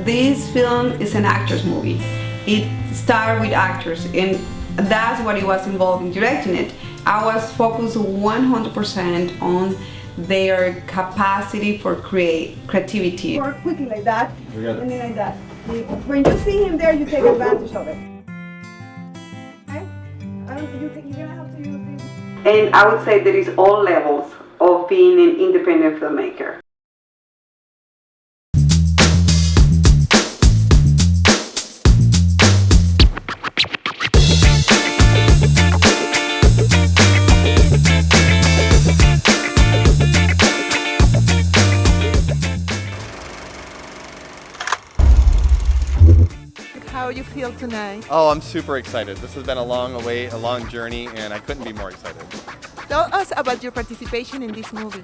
this film is an actors movie. It started with actors, and that's what it was involved in directing it. I was focused 100% on their capacity for creativity. Work quickly like that, and then like that. When you see him there, you take advantage of it. Okay? You're gonna have to use this. And I would say there is all levels of being an independent filmmaker. How you feel tonight? Oh, I'm super excited. This has been a long journey, and I couldn't be more excited. Tell us about your participation in this movie.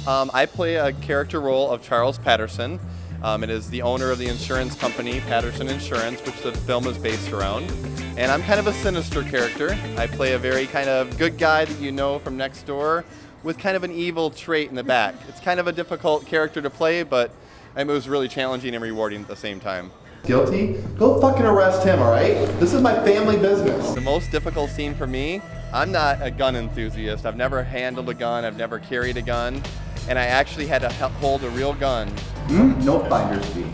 I play a character role of Charles Patterson. It is the owner of the insurance company, Patterson Insurance, which the film is based around. And I'm kind of a sinister character. I play a very kind of good guy that you know from next door with kind of an evil trait in the back. It's kind of a difficult character to play, but it was really challenging and rewarding at the same time. Guilty? Go fucking arrest him, alright? This is my family business. The most difficult scene for me, I'm not a gun enthusiast. I've never handled a gun, I've never carried a gun, and I actually had to hold a real gun. No finder's fee.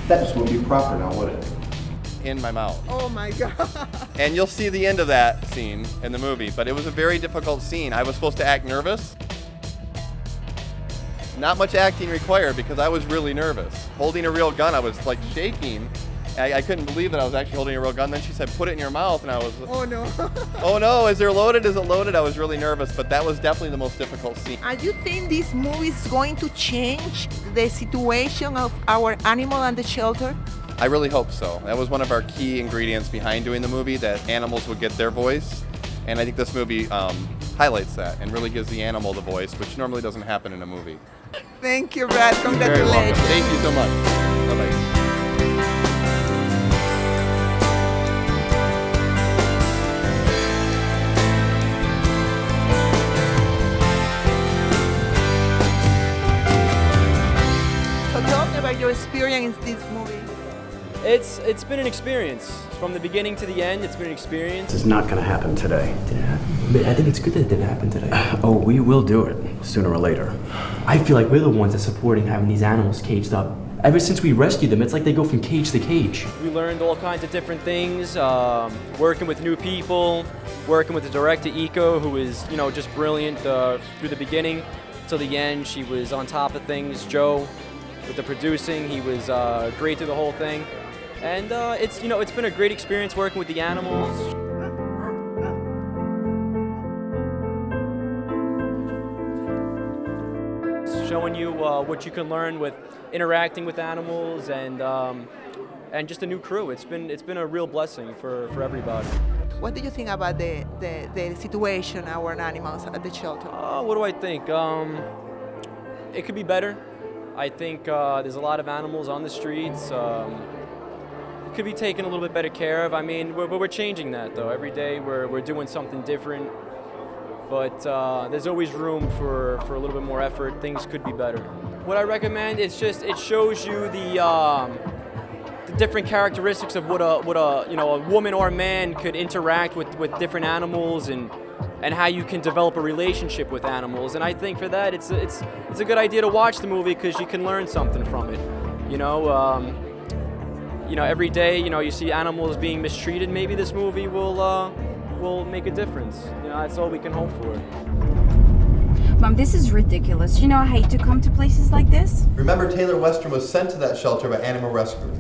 That just wouldn't be proper now, would it? In my mouth. Oh my God. And you'll see the end of that scene in the movie, but it was a very difficult scene. I was supposed to act nervous. Not much acting required because I was really nervous. Holding a real gun, I was like shaking. I couldn't believe that I was actually holding a real gun. Then she said, put it in your mouth, and I was, Oh no. oh no, is it loaded? Is it loaded? I was really nervous, but that was definitely the most difficult scene. And you think this movie is going to change the situation of our animal and the shelter? I really hope so. That was one of our key ingredients behind doing the movie, that animals would get their voice. And I think this movie highlights that and really gives the animal the voice, which normally doesn't happen in a movie. Thank you, Brad. You're very welcome. Congratulations. Thank you so much. Bye-bye. So tell me about your experience in this movie. It's been an experience. From the beginning to the end, it's been an experience. This is not gonna happen today. Didn't happen. But I think it's good that it didn't happen today. Oh, we will do it, sooner or later. I feel like we're the ones that supporting having these animals caged up. Ever since we rescued them, it's like they go from cage to cage. We learned all kinds of different things, working with new people, working with the director, Eco, who is, just brilliant through the beginning till the end. She was on top of things. Joe, with the producing, he was great through the whole thing. And it's been a great experience working with the animals. Showing you what you can learn with interacting with animals and just a new crew. It's been a real blessing for everybody. What do you think about the situation our animals at the shelter? What do I think? It could be better. I think there's a lot of animals on the streets. It could be taken a little bit better care of. I mean, we're changing that though. Every day we're doing something different. But there's always room for a little bit more effort. Things could be better. What I recommend is just it shows you the different characteristics of what a woman or a man could interact with different animals and how you can develop a relationship with animals. And I think for that it's a good idea to watch the movie because you can learn something from it. Every day you see animals being mistreated. Maybe this movie will make a difference. That's all we can hope for. Mom, this is ridiculous. I hate to come to places like this. Remember, Taylor Western was sent to that shelter by animal rescuers.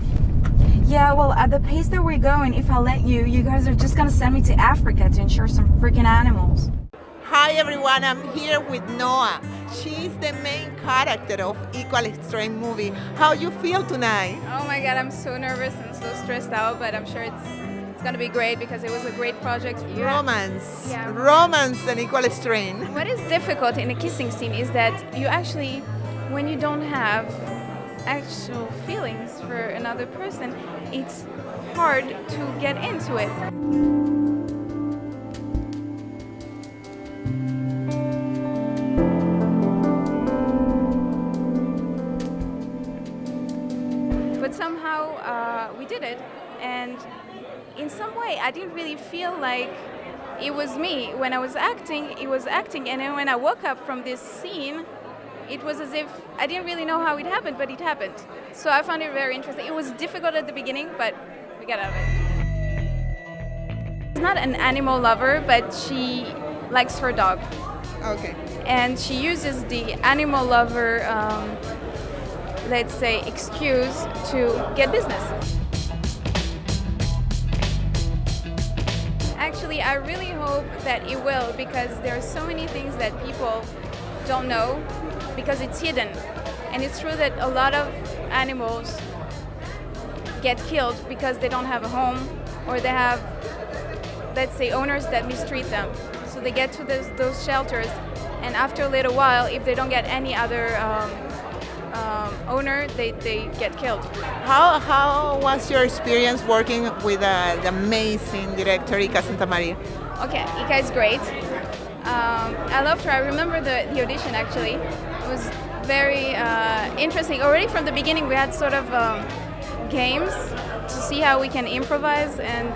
Yeah, well, at the pace that we're going, if I let you, you guys are just gonna send me to Africa to insure some freaking animals. Hi everyone, I'm here with Noah. She's the main character of Equal Strain movie. How you feel tonight? Oh my God, I'm so nervous and so stressed out, but I'm sure it's gonna be great because it was a great project. Romance. Yeah. Romance and Equal Strain. What is difficult in a kissing scene is that you actually, when you don't have actual feelings for another person, it's hard to get into it. But somehow I didn't really feel like it was me. When I was acting, it was acting. And then when I woke up from this scene, it was as if I didn't really know how it happened, but it happened. So I found it very interesting. It was difficult at the beginning, but we got out of it. She's not an animal lover, but she likes her dog. Okay. And she uses the animal lover, let's say, excuse to get business. Actually, I really hope that it will, because there are so many things that people don't know because it's hidden. And it's true that a lot of animals get killed because they don't have a home, or they have, let's say, owners that mistreat them. So they get to those shelters, and after a little while, if they don't get any other owner, they get killed. How was your experience working with the amazing director Ika Santamaria? Okay, Ika is great. I loved her. I remember the audition, actually. It was very interesting. Already from the beginning, we had sort of games to see how we can improvise, and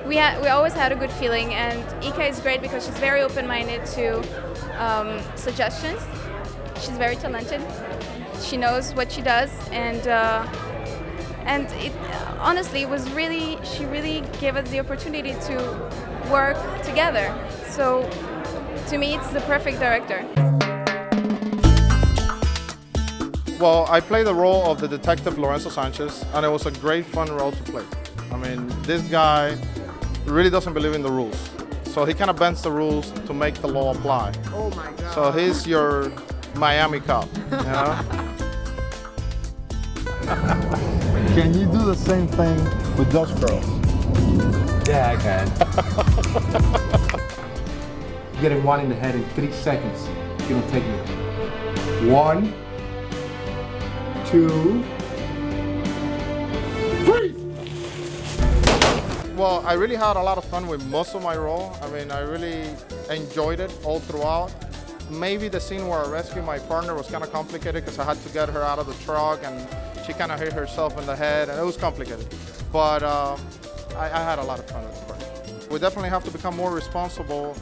we always had a good feeling. And Ika is great because she's very open-minded to suggestions. She's very talented. She knows what she does, and it honestly was really, she really gave us the opportunity to work together. So to me, it's the perfect director. Well, I played the role of the detective Lorenzo Sanchez, and it was a great fun role to play. I mean, this guy really doesn't believe in the rules. So he kind of bends the rules to make the law apply. Oh my God. So he's your Miami cop, you know? Can you do the same thing with those girls? Yeah, I can. You get him one in the head in 3 seconds. You don't take me. 1, 2, 3. Well, I really had a lot of fun with most of my role. I mean, I really enjoyed it all throughout. Maybe the scene where I rescued my partner was kind of complicated because I had to get her out of the truck and she kind of hit herself in the head, and it was complicated. But I had a lot of fun with the part. We definitely have to become more responsible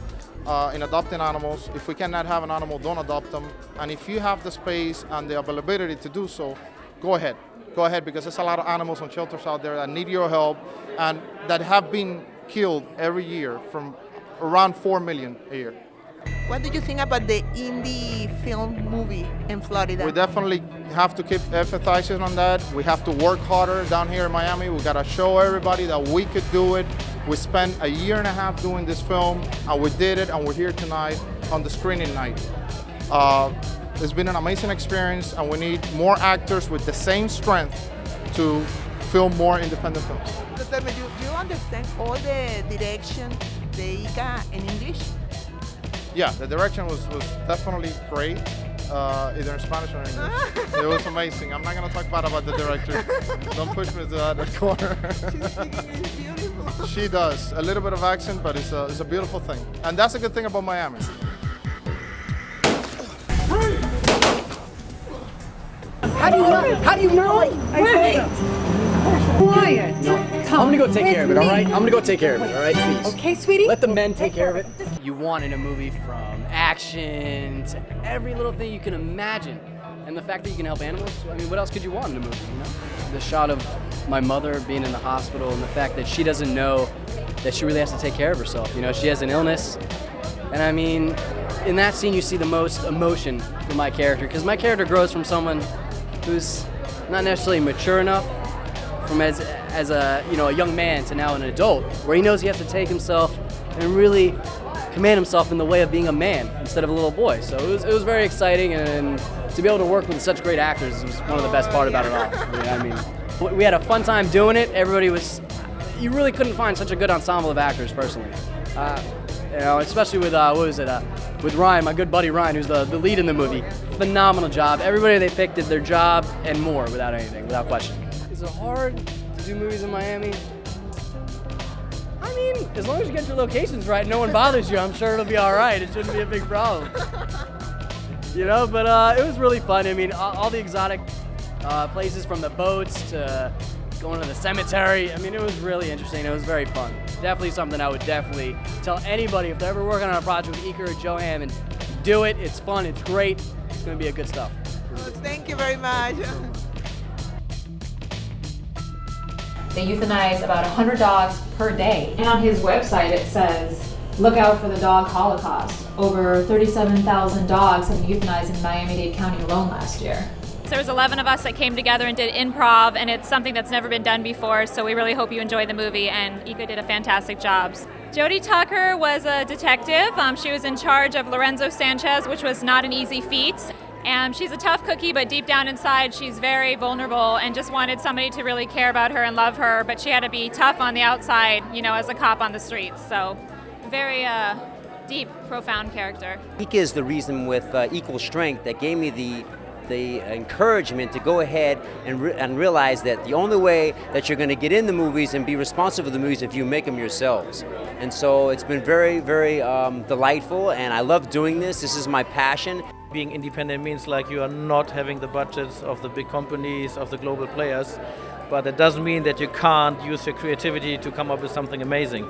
in adopting animals. If we cannot have an animal, don't adopt them. And if you have the space and the availability to do so, go ahead. Go ahead, because there's a lot of animals on shelters out there that need your help and that have been killed every year, from around 4 million a year. What do you think about the indie film movie in Florida? We definitely have to keep emphasizing on that. We have to work harder down here in Miami. We gotta show everybody that we could do it. We spent a year and a half doing this film, and we did it, and we're here tonight on the screening night. It's been an amazing experience, and we need more actors with the same strength to film more independent films. Tell me, do you understand all the direction, the Ika in English? Yeah, the direction was definitely great, either in Spanish or English. It was amazing. I'm not going to talk bad about the director. Don't push me to that corner. She's speaking is beautiful. She does. A little bit of accent, but it's a beautiful thing. And that's a good thing about Miami. How do you know? How do you know it? Quiet. Quiet. No, I'm gonna go take care of it, all right? I'm gonna go take care of it, all right? Please. Okay, sweetie? Let the men take care of it. You want in a movie from action to every little thing you can imagine. And the fact that you can help animals, I mean, what else could you want in a movie, you know? The shot of my mother being in the hospital and the fact that she doesn't know that she really has to take care of herself. You know, she has an illness. And I mean, in that scene you see the most emotion from my character, because my character grows from someone who's not necessarily mature enough from as a, you know, a young man to now an adult, where he knows he has to take himself and really command himself in the way of being a man instead of a little boy. So it was very exciting, and to be able to work with such great actors was one of the best part about it all. I mean, we had a fun time doing it. Everybody was, you really couldn't find such a good ensemble of actors personally. You know, especially with, with Ryan, my good buddy Ryan, who's the lead in the movie. Phenomenal job. Everybody they picked did their job and more without anything, without question. Is it hard to do movies in Miami? I mean, as long as you get your locations right, no one bothers you, I'm sure it'll be all right. It shouldn't be a big problem. You know, but it was really fun. I mean, all the exotic places, from the boats to going to the cemetery. I mean, it was really interesting. It was very fun. Definitely something I would definitely tell anybody if they're ever working on a project with Ika or Joe Hammond. Do it. It's fun. It's great. It's going to be a good stuff. Thank you very much. They euthanize about 100 dogs per day. And on his website it says, look out for the dog holocaust. Over 37,000 dogs have been euthanized in Miami-Dade County alone last year. There was 11 of us that came together and did improv, and it's something that's never been done before, so we really hope you enjoy the movie, and Ika did a fantastic job. Jodie Tucker was a detective. She was in charge of Lorenzo Sanchez, which was not an easy feat. And she's a tough cookie, but deep down inside, she's very vulnerable and just wanted somebody to really care about her and love her, but she had to be tough on the outside, you know, as a cop on the streets. So very deep, profound character. Ika is the reason with Equal Strength that gave me the encouragement to go ahead and realize that the only way that you're going to get in the movies and be responsible for the movies if you make them yourselves. And so it's been very, very delightful, and I love doing this. This is my passion. Being independent means like you are not having the budgets of the big companies, of the global players, but it doesn't mean that you can't use your creativity to come up with something amazing.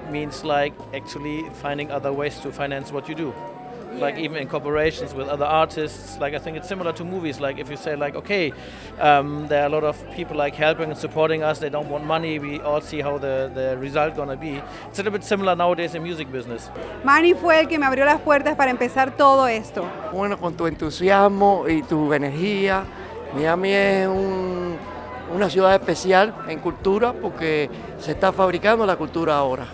It means like actually finding other ways to finance what you do. Like even in cooperations with other artists, like I think it's similar to movies. Like if you say like, okay, there are a lot of people like helping and supporting us, they don't want money, we all see how the result gonna be. It's a little bit similar nowadays in music business. Manny fue el que me abrió las puertas para empezar todo esto. Bueno, con tu entusiasmo y tu energía, Miami es una ciudad especial en cultura porque se está fabricando la cultura ahora.